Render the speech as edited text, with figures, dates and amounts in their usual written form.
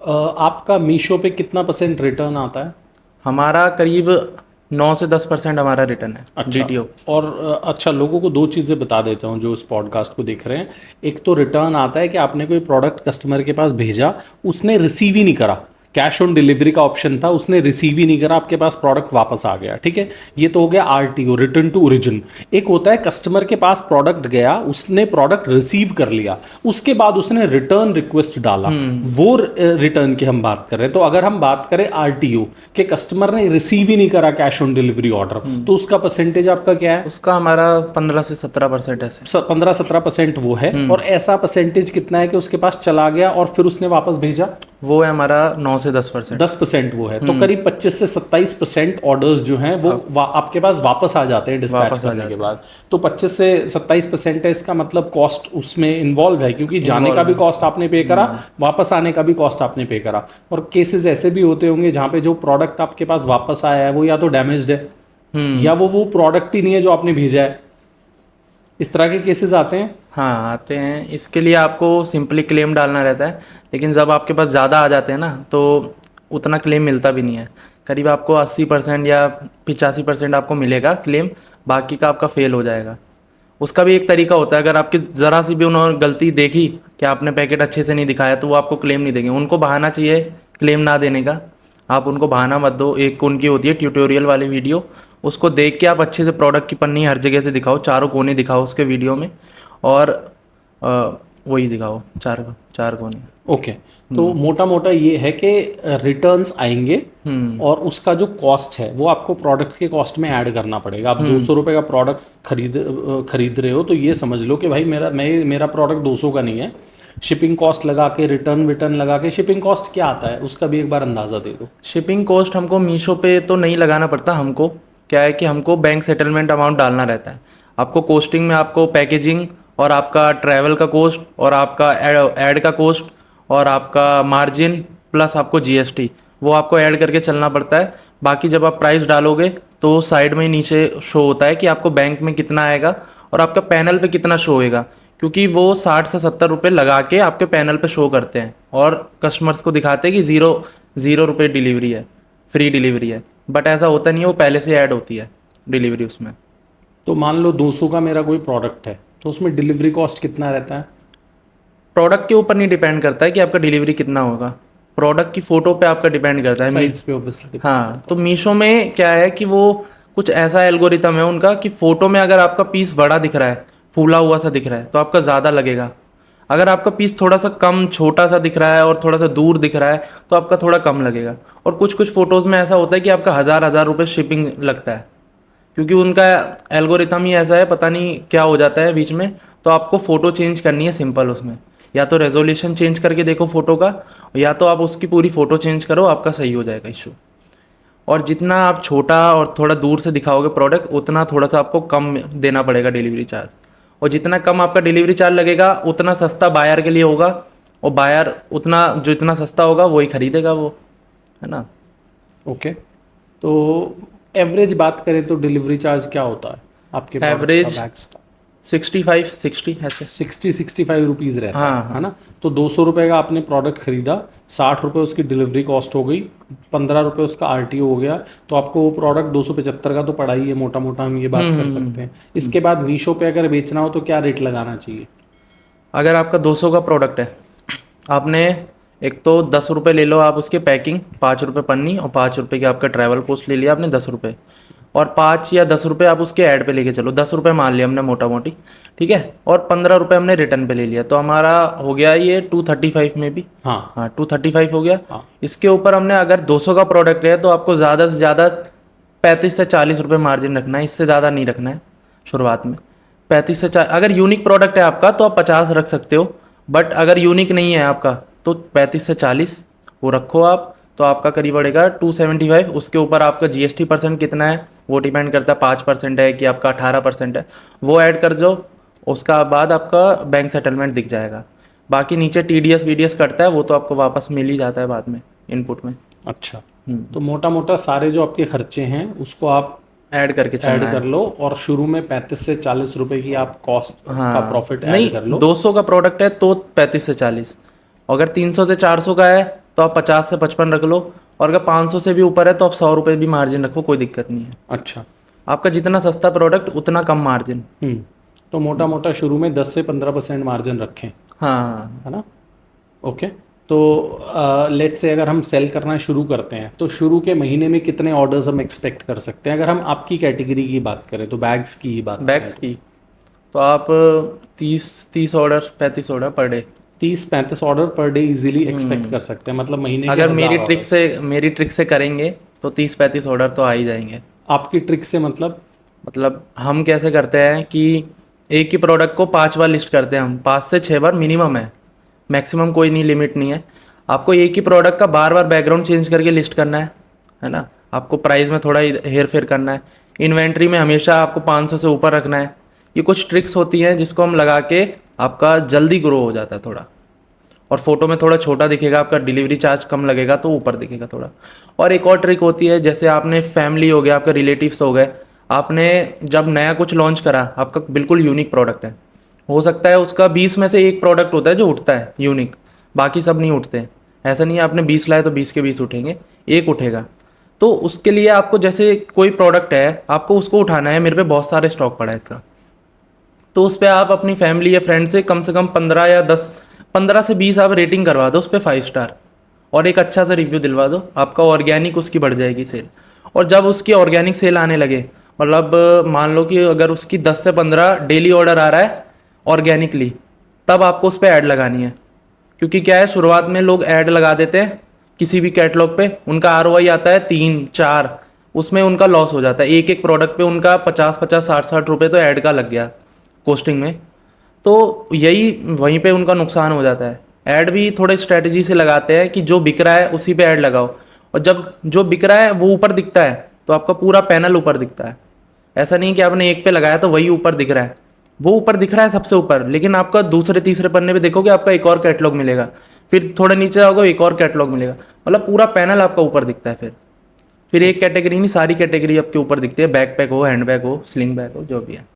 आपका मीशो पे कितना परसेंट रिटर्न आता है? हमारा करीब 9 से 10% हमारा रिटर्न है अच्छा। डीटीओ। और अच्छा, लोगों को दो चीज़ें बता देता हूँ जो इस पॉडकास्ट को देख रहे हैं। एक तो रिटर्न आता है कि आपने कोई प्रोडक्ट कस्टमर के पास भेजा, उसने रिसीव ही नहीं करा, कैश ऑन डिलीवरी का ऑप्शन था, उसने रिसीव ही नहीं करा, आपके पास प्रोडक्ट वापस आ गया, ठीक है। ये तो हो गया RTO, रिटर्न टू ओरिजिन। एक होता है कस्टमर के पास प्रोडक्ट गया, उसने प्रोडक्ट रिसीव कर लिया, उसके बाद उसने रिटर्न रिक्वेस्ट डाला, वो रिटर्न की हम बात कर रहे हैं। तो अगर हम बात करें RTO के, कस्टमर ने रिसीव ही नहीं करा कैश ऑन डिलीवरी ऑर्डर, तो उसका परसेंटेज आपका क्या है? उसका हमारा 15 से 17% ऐसे। 15-17% वो है। और ऐसा परसेंटेज कितना है कि उसके पास चला गया और फिर उसने वापस भेजा? वो है हमारा 9 से 10%। 10% वो है। तो करीब 25 से 27% ऑर्डर्स जो हैं वो आपके पास वापस आ जाते हैं डिस्पैच वापस आ करने के जाते बाद। तो 25 से 27% है, इसका मतलब कॉस्ट उसमें इन्वॉल्व है, क्योंकि जाने का इन्वॉल्व भी है। कॉस्ट आपने पे करा, वापस आने का भी कॉस्ट आपने पे करा। और केसेस ऐसे भी होते होंगे जहाँ पे जो प्रोडक्ट आपके पास वापस आया है वो या तो डैमेज्ड है, या वो प्रोडक्ट ही नहीं है जो आपने भेजा है। इस तरह के केसेस आते हैं। हाँ आते हैं। इसके लिए आपको सिंपली क्लेम डालना रहता है, लेकिन जब आपके पास ज़्यादा आ जाते हैं ना तो उतना क्लेम मिलता भी नहीं है। करीब आपको 80% या 85% आपको मिलेगा क्लेम, बाकी का आपका फेल हो जाएगा। उसका भी एक तरीका होता है, अगर आपकी ज़रा सी भी उन्होंने गलती देखी कि आपने पैकेट अच्छे से नहीं दिखाया तो वो आपको क्लेम नहीं देंगे। उनको बहाना चाहिए क्लेम ना देने का, आप उनको बहाना मत दो। एक उनकी होती है ट्यूटोरियल वाली वीडियो, उसको देख के आप अच्छे से प्रोडक्ट की पन्नी हर जगह से दिखाओ, चारों कोने दिखाओ उसके वीडियो में, और अ, वही दिखाओ चार चार कोने। ओके। तो मोटा मोटा ये है कि रिटर्न्स आएंगे और उसका जो कॉस्ट है वो आपको प्रोडक्ट के कॉस्ट में ऐड करना पड़ेगा। आप 200 रुपये का प्रोडक्ट खरीद रहे हो, तो ये समझ लो कि भाई मेरा प्रोडक्ट 200 का नहीं है। शिपिंग कॉस्ट लगा के, रिटर्न लगा के, शिपिंग कॉस्ट क्या आता है उसका भी एक बार अंदाज़ा दे दो। शिपिंग कॉस्ट हमको मीशो पे तो नहीं लगाना पड़ता। हमको क्या है कि हमको बैंक सेटलमेंट अमाउंट डालना रहता है। आपको कोस्टिंग में आपको पैकेजिंग और आपका ट्रैवल का कॉस्ट और आपका ऐड का कॉस्ट और आपका मार्जिन प्लस आपको जीएसटी, वो आपको ऐड करके चलना पड़ता है। बाकी जब आप प्राइस डालोगे तो साइड में ही नीचे शो होता है कि आपको बैंक में कितना आएगा और आपका पैनल पे कितना शो होएगा, क्योंकि वो 60 से 70 रुपये लगा के आपके पैनल पे शो करते हैं और कस्टमर्स को दिखाते हैं कि ज़ीरो रुपये डिलीवरी है, फ्री डिलीवरी है। बट ऐसा होता नहीं है, वो पहले से ऐड होती है डिलीवरी उसमें। तो मान लो 200 का मेरा कोई प्रोडक्ट है, तो उसमें डिलीवरी कॉस्ट कितना रहता है? प्रोडक्ट के ऊपर नहीं डिपेंड करता है कि आपका डिलीवरी कितना होगा, प्रोडक्ट की फ़ोटो पे आपका डिपेंड करता है। साइज पे ऑब्वियसली। हाँ, तो मीशो में क्या है कि वो कुछ ऐसा एल्गोरिथम है उनका कि फ़ोटो में अगर आपका पीस बड़ा दिख रहा है, फूला हुआ सा दिख रहा है, तो आपका ज़्यादा लगेगा। अगर आपका पीस थोड़ा सा कम छोटा सा दिख रहा है और थोड़ा सा दूर दिख रहा है तो आपका थोड़ा कम लगेगा। और कुछ कुछ फ़ोटोज़ में ऐसा होता है कि आपका हज़ार हज़ार रुपये शिपिंग लगता है, क्योंकि उनका एल्गोरिथम ही ऐसा है, पता नहीं क्या हो जाता है बीच में। तो आपको फ़ोटो चेंज करनी है सिंपल उसमें, या तो रेजोल्यूशन चेंज करके देखो फ़ोटो का, या तो आप उसकी पूरी फ़ोटो चेंज करो, आपका सही हो जाएगा इशू। और जितना आप छोटा और थोड़ा दूर से दिखाओगे प्रोडक्ट, उतना थोड़ा सा आपको कम देना पड़ेगा डिलीवरी चार्ज। और जितना कम आपका डिलीवरी चार्ज लगेगा उतना सस्ता बायर के लिए होगा, और बायर उतना जो इतना सस्ता होगा वही खरीदेगा वो, है ना। ओके। तो एवरेज बात करें तो डिलीवरी चार्ज क्या होता है आपके प्रोडक्ट का, एवरेज बैग्स का? 65-60 ऐसे। 60-65 रुपीज़ रहता हाँ है ना? तो 200 रुपये का आपने प्रोडक्ट खरीदा, 60 रुपये उसकी डिलीवरी कॉस्ट हो गई, 15 रुपये उसका RTO हो गया, तो आपको वो प्रोडक्ट 275 का तो पड़ा ही है, मोटा मोटा हम ये बात कर सकते हैं। इसके बाद मीशो पे अगर बेचना हो तो क्या रेट लगाना चाहिए? अगर आपका 200 का प्रोडक्ट है, आपने एक तो 10 रुपये ले लो आप उसके पैकिंग, 5 रुपये पन्नी, और 5 रुपये की आपका ट्रैवल कॉस्ट ले लिया आपने 10 रुपये, और 5 या 10 रुपये आप उसके ऐड पे लेके चलो, 10 रुपये मान लिया हमने मोटा मोटी, ठीक है। और 15 रुपये हमने रिटर्न पे ले लिया, तो हमारा हो गया ये 235 में भी। हाँ। हाँ 235 हो गया। हाँ। इसके ऊपर हमने अगर 200 का प्रोडक्ट है तो आपको ज़्यादा से ज़्यादा 35 से 40 रुपये मार्जिन रखना है, इससे ज़्यादा नहीं रखना है शुरुआत में। 35 से 40, अगर यूनिक प्रोडक्ट है आपका तो आप 50 रख सकते हो, बट अगर यूनिक नहीं है आपका तो 35 से 40 वो रखो आप, तो आपका करीब पड़ेगा 275। उसके ऊपर आपका जीएसटी परसेंट कितना है वो डिपेंड करता है, 5% है कि आपका 18% है, वो ऐड कर दो। उसका बाद आपका बैंक सेटलमेंट दिख जाएगा। बाकी नीचे TDS VDS कटता है, वो तो आपको वापस मिल ही जाता है बाद में इनपुट में। अच्छा। तो मोटा मोटा सारे जो आपके खर्चे हैं उसको आप ऐड करके ऐड चलना कर है। लो, और शुरू में 35 से 40 रुपए की आप कॉस्ट का हाँ प्रॉफिट नहीं, ऐड कर लो। 200 का प्रोडक्ट है तो 35 से 40, अगर 300 से 400 का है तो आप 50 से 55 रख लो, और अगर 500 से भी ऊपर है तो आप 100 रुपये भी मार्जिन रखो, कोई दिक्कत नहीं है। अच्छा। आपका जितना सस्ता प्रोडक्ट उतना कम मार्जिन। तो मोटा मोटा शुरू में 10 से 15% मार्जिन रखें, हाँ, है ना? ओके। तो लेट्स से अगर हम सेल करना शुरू करते हैं तो शुरू के महीने में कितने ऑर्डर्स हम एक्सपेक्ट कर सकते हैं? अगर हम आपकी कैटेगरी की बात करें तो बैग्स की ही बात बैग्स करें की तो आप 30 order 35 order per day. 30-35 order per day easily expect कर सकते हैं, मतलब महीने के अगर 1000 ऑर्डर्स। मेरी ट्रिक से करेंगे तो 30-35 ऑर्डर तो आ ही जाएंगे। आपकी ट्रिक से मतलब हम कैसे करते हैं कि एक ही प्रोडक्ट को 5 बार लिस्ट करते हैं हम, 5 से 6 बार मिनिमम है, मैक्सिमम कोई नहीं, लिमिट नहीं है। आपको एक ही प्रोडक्ट का बार बार बैकग्राउंड चेंज करके लिस्ट करना है ना? आपको प्राइस में थोड़ा हेर फेर करना है, इन्वेंट्री में हमेशा आपको 500 से ऊपर रखना है। ये कुछ ट्रिक्स होती हैं जिसको हम लगा के आपका जल्दी ग्रो हो जाता है थोड़ा, और फोटो में थोड़ा छोटा दिखेगा, आपका डिलीवरी चार्ज कम लगेगा तो ऊपर दिखेगा थोड़ा। और एक और ट्रिक होती है, जैसे आपने फैमिली हो गया, आपके रिलेटिव्स हो गए, आपने जब नया कुछ लॉन्च करा, आपका बिल्कुल यूनिक प्रोडक्ट है, हो सकता है उसका 20 में से एक प्रोडक्ट होता है जो उठता है यूनिक, बाकी सब नहीं उठते। ऐसा नहीं है आपने 20 लाए तो 20 के 20 उठेंगे, एक उठेगा। तो उसके लिए आपको, जैसे कोई प्रोडक्ट है आपको उसको उठाना है, मेरे पे बहुत सारे स्टॉक पड़ा है इसका, तो उस पर आप अपनी फैमिली या फ्रेंड से कम 15 से 20 आप रेटिंग करवा दो उस पर 5 स्टार, और एक अच्छा सा रिव्यू दिलवा दो, आपका ऑर्गेनिक उसकी बढ़ जाएगी सेल। और जब उसकी ऑर्गेनिक सेल आने लगे, मतलब मान लो कि अगर उसकी 10 से 15 डेली ऑर्डर आ रहा है ऑर्गेनिकली, तब आपको उस पर ऐड लगानी है। क्योंकि क्या है, शुरुआत में लोग ऐड लगा देते हैं किसी भी कैटलॉग पे, उनका आरओआई आता है 3-4, उसमें उनका लॉस हो जाता है। एक एक प्रोडक्ट पे उनका 50-50 60-60 रुपये तो ऐड का लग गया कोस्टिंग में, तो यही वहीं पे उनका नुकसान हो जाता है। ऐड भी थोड़े स्ट्रेटजी से लगाते हैं कि जो बिक रहा है उसी पे ऐड लगाओ, और जब जो बिक रहा है वो ऊपर दिखता है तो आपका पूरा पैनल ऊपर दिखता है। ऐसा नहीं कि आपने एक पे लगाया तो वही ऊपर दिख रहा है, वो ऊपर दिख रहा है सबसे ऊपर, लेकिन आपका दूसरे तीसरे पन्ने पे देखोगे आपका एक और कैटलॉग मिलेगा, फिर थोड़ा नीचे जाओगे एक और कैटलॉग मिलेगा, मतलब पूरा पैनल आपका ऊपर दिखता है। फिर एक कैटेगरी नहीं, सारी कैटेगरी आपके ऊपर दिखती है, बैकपैक हो, हैंड बैग हो, स्लिंग बैग हो, जो भी है।